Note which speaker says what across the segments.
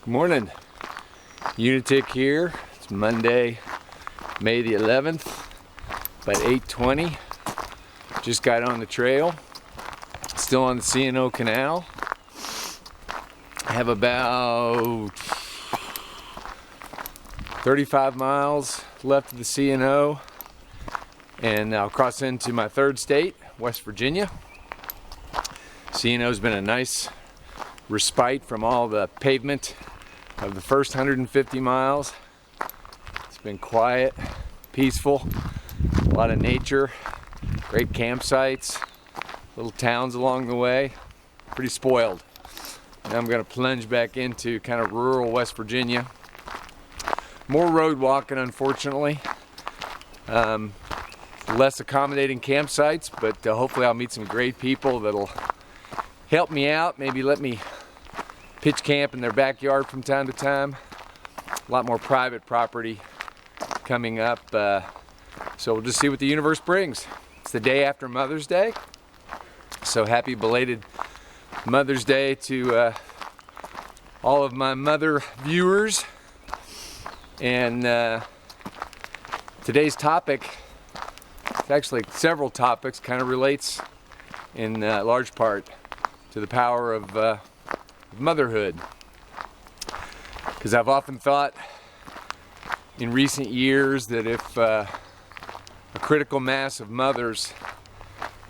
Speaker 1: Good morning, Unitic here. It's Monday, May the 11th, about 8:20. Just got on the trail, still on the C&O Canal. I have about 35 miles left of the C&O, and I'll cross into my third state, West Virginia. C&O's been a nice respite from all the pavement of the first 150 miles. It's been quiet, peaceful, a lot of nature, great campsites, little towns along the way. Pretty spoiled. Now I'm going to plunge back into kind of rural West Virginia. More road walking, unfortunately. Less accommodating campsites, but hopefully I'll meet some great people that'll help me out, maybe let me pitch camp in their backyard from time to time. A lot more private property coming up, so we'll just see what the universe brings. It's the day after Mother's Day, so happy belated Mother's Day to all of my mother viewers. And today's topic, it's actually several topics, kind of relates in large part to the power of motherhood, because I've often thought in recent years that if a critical mass of mothers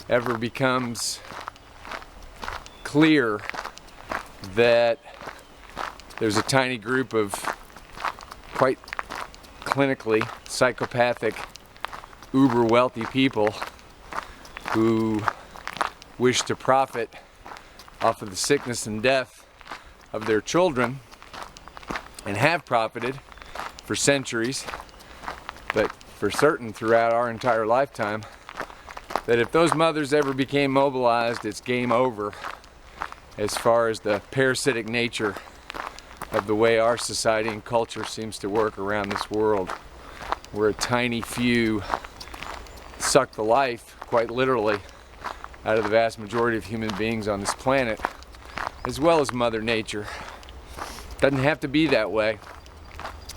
Speaker 1: ever becomes clear that there's a tiny group of quite clinically psychopathic, uber wealthy people who wish to profit off of the sickness and death of their children, and have profited for centuries, but for certain throughout our entire lifetime, that if those mothers ever became mobilized, it's game over as far as the parasitic nature of the way our society and culture seems to work around this world, where a tiny few suck the life, quite literally, out of the vast majority of human beings on this planet, as well as Mother Nature. Doesn't have to be that way,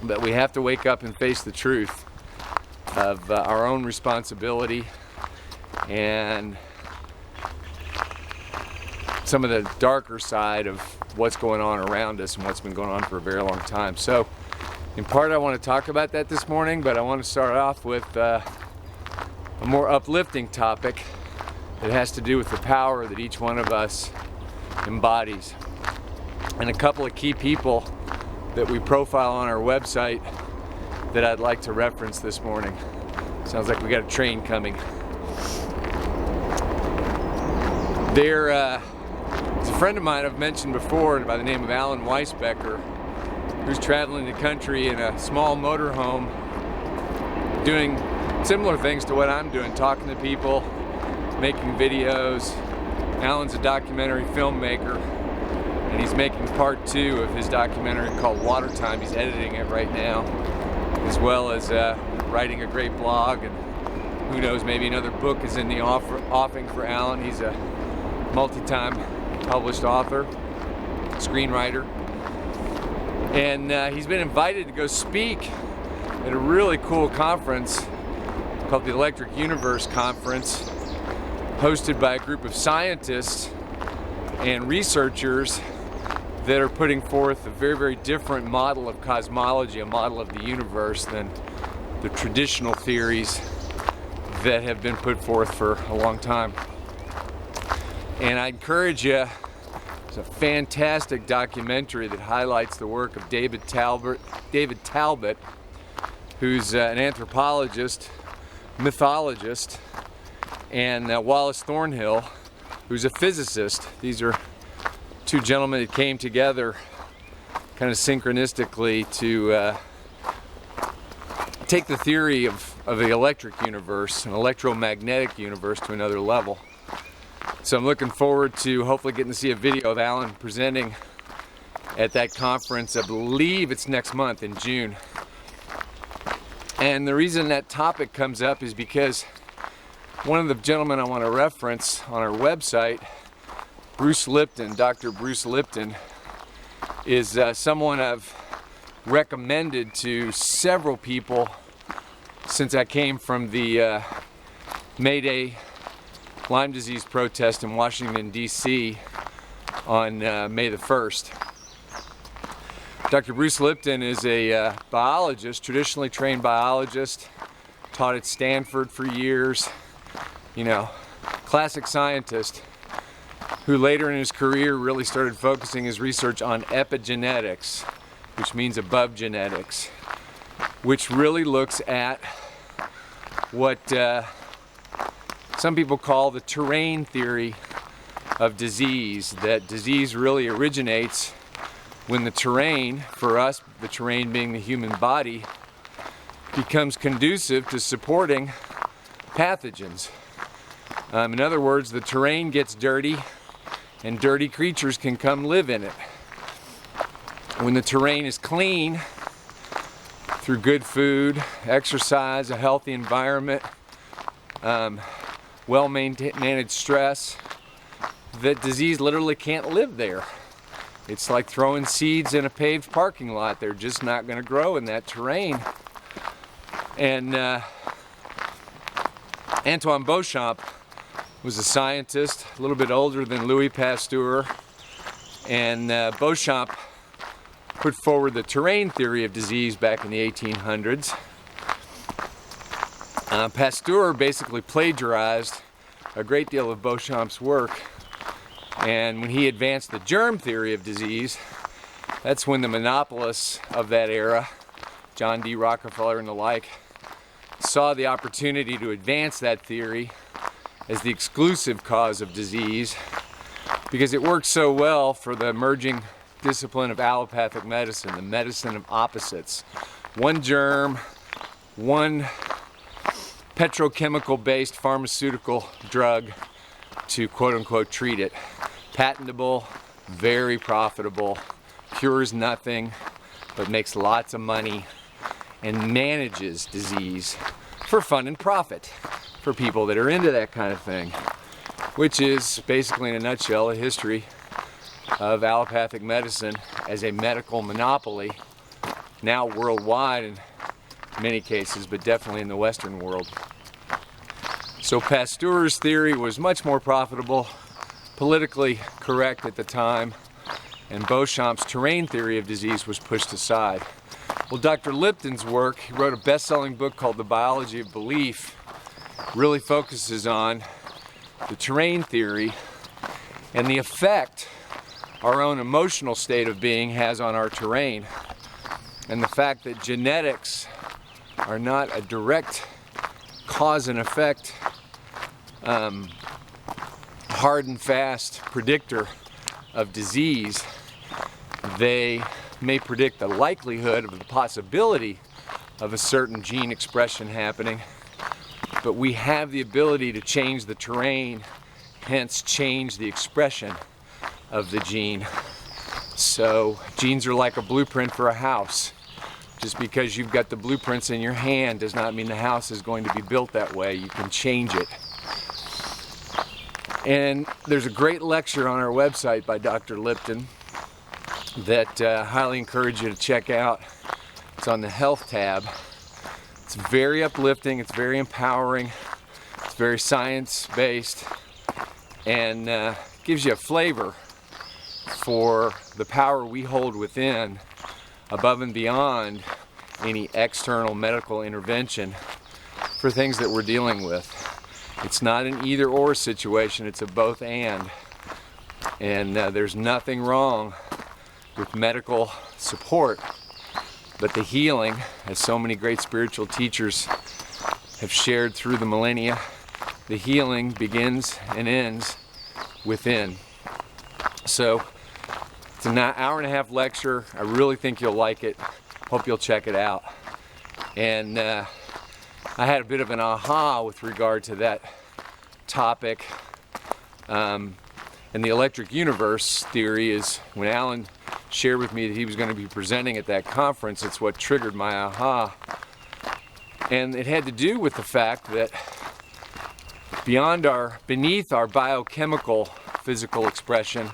Speaker 1: but we have to wake up and face the truth of our own responsibility and some of the darker side of what's going on around us and what's been going on for a very long time. So, in part, I want to talk about that this morning, but I want to start off with a more uplifting topic that has to do with the power that each one of us embodies. And a couple of key people that we profile on our website that I'd like to reference this morning. Sounds like we got a train coming. There's a friend of mine I've mentioned before by the name of Weiss, Becker, who's traveling the country in a small motorhome doing similar things to what I'm doing, talking to people, making videos. Alan's a documentary filmmaker, and he's making part 2 of his documentary called Water Time. He's editing it right now, as well as writing a great blog, and who knows, maybe another book is in the offing for Alan. He's a multi-time published author, screenwriter, and he's been invited to go speak at a really cool conference called the Electric Universe Conference, hosted by a group of scientists and researchers that are putting forth a very, very different model of cosmology, a model of the universe, than the traditional theories that have been put forth for a long time. And I encourage you, it's a fantastic documentary that highlights the work of David Talbot, who's an anthropologist, mythologist, and Wallace Thornhill, who's a physicist. These are two gentlemen that came together kind of synchronistically to take the theory of the electric universe, an electromagnetic universe, to another level. So I'm looking forward to hopefully getting to see a video of Alan presenting at that conference. I believe it's next month in June. And the reason that topic comes up is because one of the gentlemen I want to reference on our website, Bruce Lipton, Dr. Bruce Lipton, is someone I've recommended to several people since I came from the May Day Lyme disease protest in Washington, D.C. on May the 1st. Dr. Bruce Lipton is a biologist, traditionally trained biologist, taught at Stanford for years, you know, classic scientist who later in his career really started focusing his research on epigenetics, which means above genetics, which really looks at what some people call the terrain theory of disease, that disease really originates when the terrain, for us, the terrain being the human body, becomes conducive to supporting pathogens. In other words, the terrain gets dirty and dirty creatures can come live in it. When the terrain is clean, through good food, exercise, a healthy environment, well-managed stress, that disease literally can't live there. It's like throwing seeds in a paved parking lot. They're just not going to grow in that terrain. And Antoine Béchamp was a scientist, a little bit older than Louis Pasteur, and Béchamp put forward the terrain theory of disease back in the 1800s. Pasteur basically plagiarized a great deal of Beauchamp's work, and when he advanced the germ theory of disease, that's when the monopolists of that era, John D. Rockefeller and the like, saw the opportunity to advance that theory as the exclusive cause of disease because it works so well for the emerging discipline of allopathic medicine, the medicine of opposites. One germ, one petrochemical-based pharmaceutical drug to quote-unquote treat it. Patentable, very profitable, cures nothing, but makes lots of money and manages disease for fun and profit for people that are into that kind of thing, which is basically in a nutshell a history of allopathic medicine as a medical monopoly, now worldwide in many cases, but definitely in the Western world. So Pasteur's theory was much more profitable, politically correct at the time, and Beauchamp's terrain theory of disease was pushed aside. Well, Dr. Lipton's work, he wrote a best-selling book called The Biology of Belief, really focuses on the terrain theory and the effect our own emotional state of being has on our terrain, and the fact that genetics are not a direct cause and effect, hard and fast predictor of disease. They may predict the likelihood of the possibility of a certain gene expression happening, but we have the ability to change the terrain, hence change the expression of the gene. So genes are like a blueprint for a house. Just because you've got the blueprints in your hand does not mean the house is going to be built that way. You can change it. And there's a great lecture on our website by Dr. Lipton that I highly encourage you to check out. It's on the health tab. It's very uplifting, it's very empowering, it's very science-based, and gives you a flavor for the power we hold within above and beyond any external medical intervention for things that we're dealing with. It's not an either-or situation, it's a both and. And there's nothing wrong with medical support, but the healing, as so many great spiritual teachers have shared through the millennia, the healing begins and ends within. So it's an hour and a half lecture. I really think you'll like it. Hope you'll check it out. And I had a bit of an aha with regard to that topic. And the electric universe theory is when Alan shared with me that he was going to be presenting at that conference, it's what triggered my aha. And it had to do with the fact that beneath our biochemical physical expression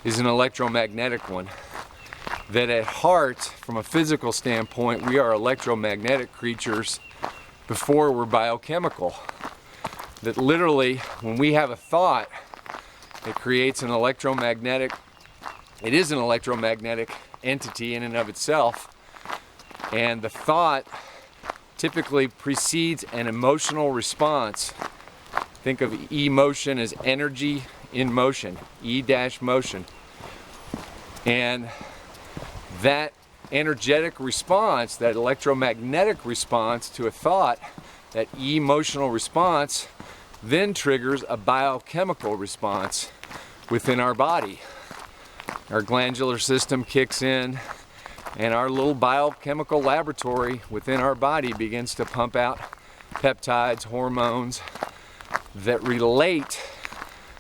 Speaker 1: is an electromagnetic one. that at heart, from a physical standpoint, we are electromagnetic creatures before we're biochemical. That literally, when we have a thought, it creates an electromagnetic, it is an electromagnetic entity in and of itself. And the thought typically precedes an emotional response. Think of emotion as energy in motion, E-motion. And that energetic response, that electromagnetic response to a thought, that emotional response, then triggers a biochemical response within our body. Our glandular system kicks in, and our little biochemical laboratory within our body begins to pump out peptides, hormones that relate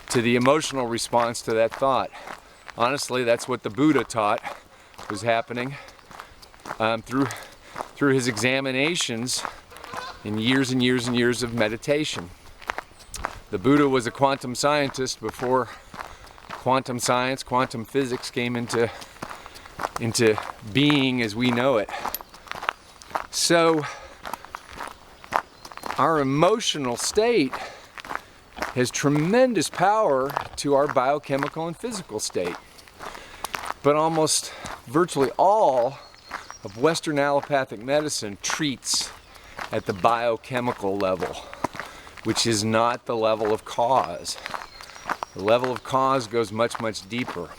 Speaker 1: to the emotional response to that thought. Honestly, that's what the Buddha taught was happening through his examinations in years and years and years of meditation. The Buddha was a quantum scientist before quantum science, quantum physics came into being as we know it. So our emotional state has tremendous power to our biochemical and physical state. But almost virtually all of Western allopathic medicine treats at the biochemical level, which is not the level of cause. The level of cause goes much, much deeper.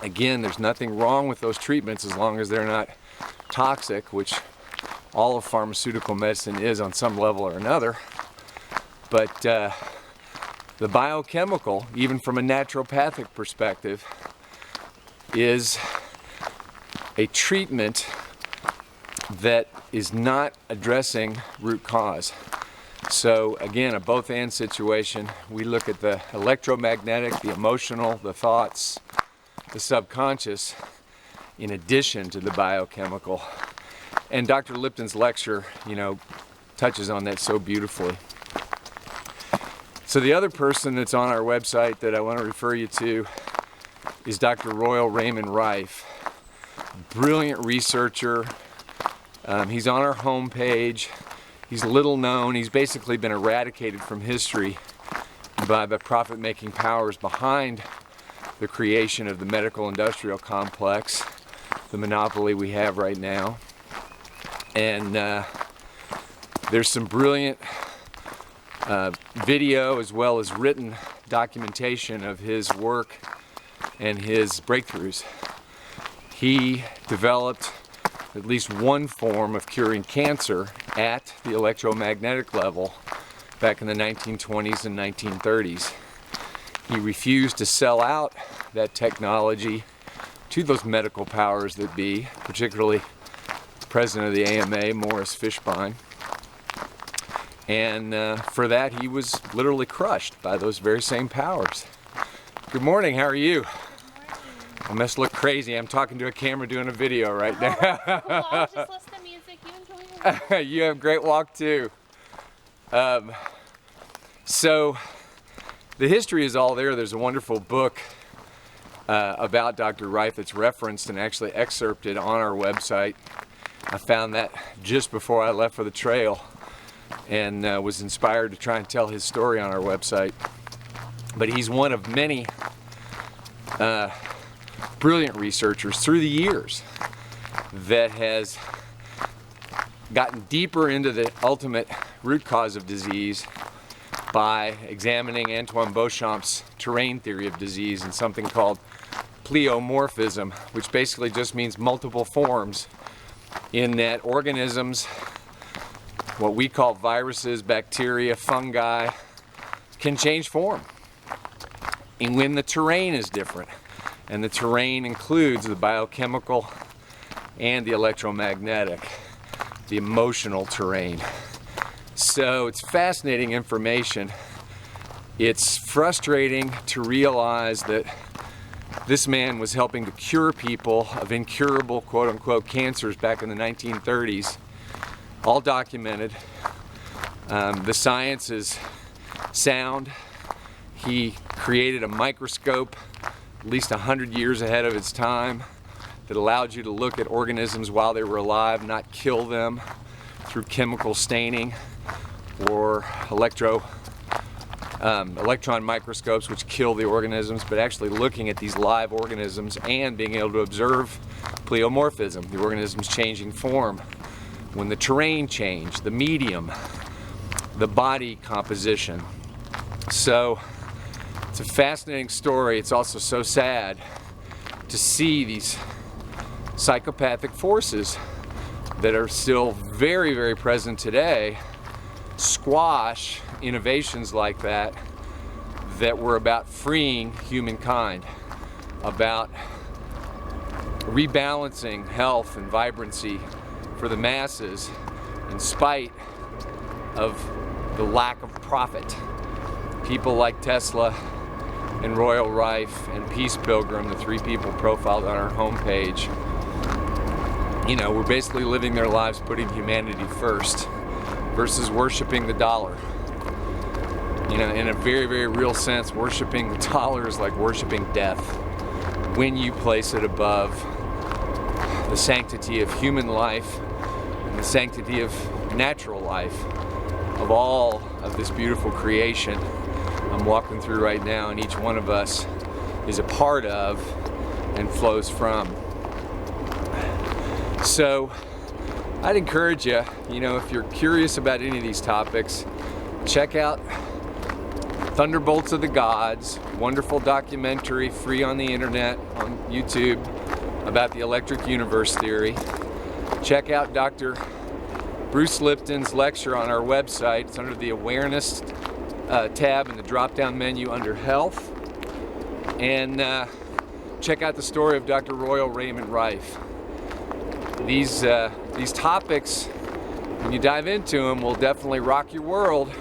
Speaker 1: Again, there's nothing wrong with those treatments as long as they're not toxic, which all of pharmaceutical medicine is on some level or another. But the biochemical, even from a naturopathic perspective, is a treatment that is not addressing root cause. So again, a both-and situation. We look at the electromagnetic, the emotional, the thoughts, the subconscious, in addition to the biochemical. And Dr. Lipton's lecture, touches on that so beautifully. So the other person that's on our website that I want to refer you to is Dr. Royal Raymond Rife. Brilliant researcher. He's on our homepage. He's little known. He's basically been eradicated from history by the profit-making powers behind the creation of the medical industrial complex, the monopoly we have right now. And there's some brilliant video as well as written documentation of his work and his breakthroughs. He developed at least one form of curing cancer at the electromagnetic level back in the 1920s and 1930s. He refused to sell out that technology to those medical powers that be, particularly the president of the AMA, Morris Fishbein. And for that, he was literally crushed by those very same powers. Good morning, how are you? I must look crazy. I'm talking to a camera doing a video right now.
Speaker 2: Cool. Just listen to music. You enjoy your walk.
Speaker 1: You have a great walk too. So the history is all there. There's a wonderful book about Dr. Rife that's referenced and actually excerpted on our website. I found that just before I left for the trail and was inspired to try and tell his story on our website. But he's one of many brilliant researchers through the years that has gotten deeper into the ultimate root cause of disease by examining Antoine Beauchamp's terrain theory of disease and something called pleomorphism, which basically just means multiple forms, in that organisms, what we call viruses, bacteria, fungi, can change form. And when the terrain is different, and the terrain includes the biochemical and the electromagnetic, the emotional terrain. So it's fascinating information. It's frustrating to realize that this man was helping to cure people of incurable, quote-unquote, cancers back in the 1930s, all documented. The science is sound. He created a microscope at least 100 years ahead of its time that allowed you to look at organisms while they were alive, not kill them through chemical staining or electron microscopes which kill the organisms, but actually looking at these live organisms and being able to observe pleomorphism, the organisms changing form, when the terrain changed, the medium, the body composition. So it's a fascinating story. It's also so sad to see these psychopathic forces that are still very, very present today squash innovations like that were about freeing humankind, about rebalancing health and vibrancy for the masses in spite of the lack of profit. People like Tesla and Royal Rife and Peace Pilgrim, the three people profiled on our homepage, you know, we're basically living their lives putting humanity first versus worshiping the dollar. You know, in a very, very real sense, worshiping the dollar is like worshiping death when you place it above the sanctity of human life and the sanctity of natural life, of all of this beautiful creation I'm walking through right now, and each one of us is a part of and flows from. So I'd encourage you, you know, if you're curious about any of these topics, check out Thunderbolts of the Gods, wonderful documentary, free on the internet, on YouTube, about the electric universe theory. Check out Dr. Bruce Lipton's lecture on our website. It's under the awareness tab in the drop-down menu under health. And check out the story of Dr. Royal Raymond Rife. These topics, when you dive into them, will definitely rock your world.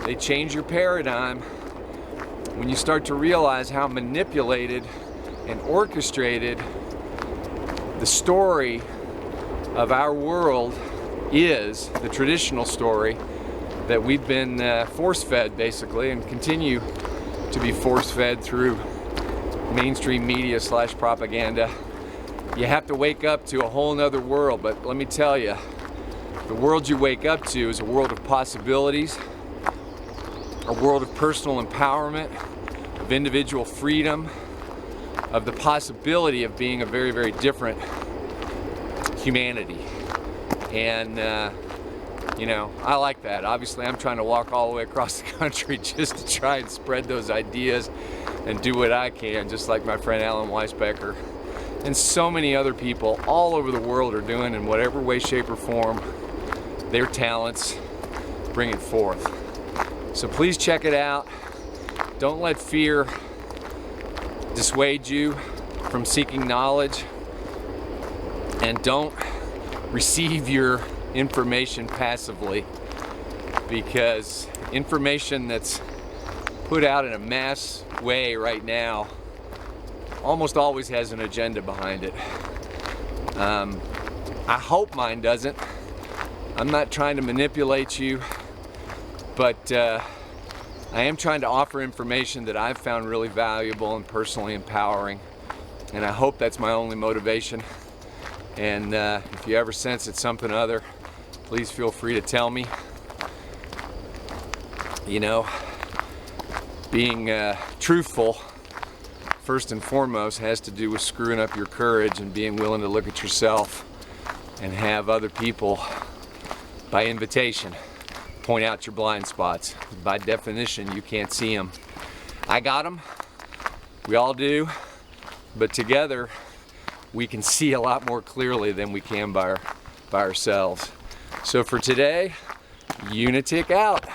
Speaker 1: They change your paradigm when you start to realize how manipulated and orchestrated the story of our world is, the traditional story that we've been force-fed basically, and continue to be force-fed through mainstream media / propaganda. You have to wake up to a whole nother world, but let me tell you, the world you wake up to is a world of possibilities, a world of personal empowerment, of individual freedom, of the possibility of being a very, very different humanity. And you know, I like that. Obviously, I'm trying to walk all the way across the country just to try and spread those ideas and do what I can, just like my friend Weiss Becker and so many other people all over the world are doing, in whatever way, shape, or form their talents bring it forth. So please check it out. Don't let fear dissuade you from seeking knowledge, and don't receive your information passively, because information that's put out in a mass way right now almost always has an agenda behind it. I hope mine doesn't. I'm not trying to manipulate you, but I am trying to offer information that I've found really valuable and personally empowering, and I hope that's my only motivation. And if you ever sense it's something other, please feel free to tell me. You know, being truthful, first and foremost, has to do with screwing up your courage and being willing to look at yourself and have other people, by invitation, point out your blind spots. By definition, you can't see them. I got them. We all do. But together, we can see a lot more clearly than we can by ourselves. So for today, Unitic out.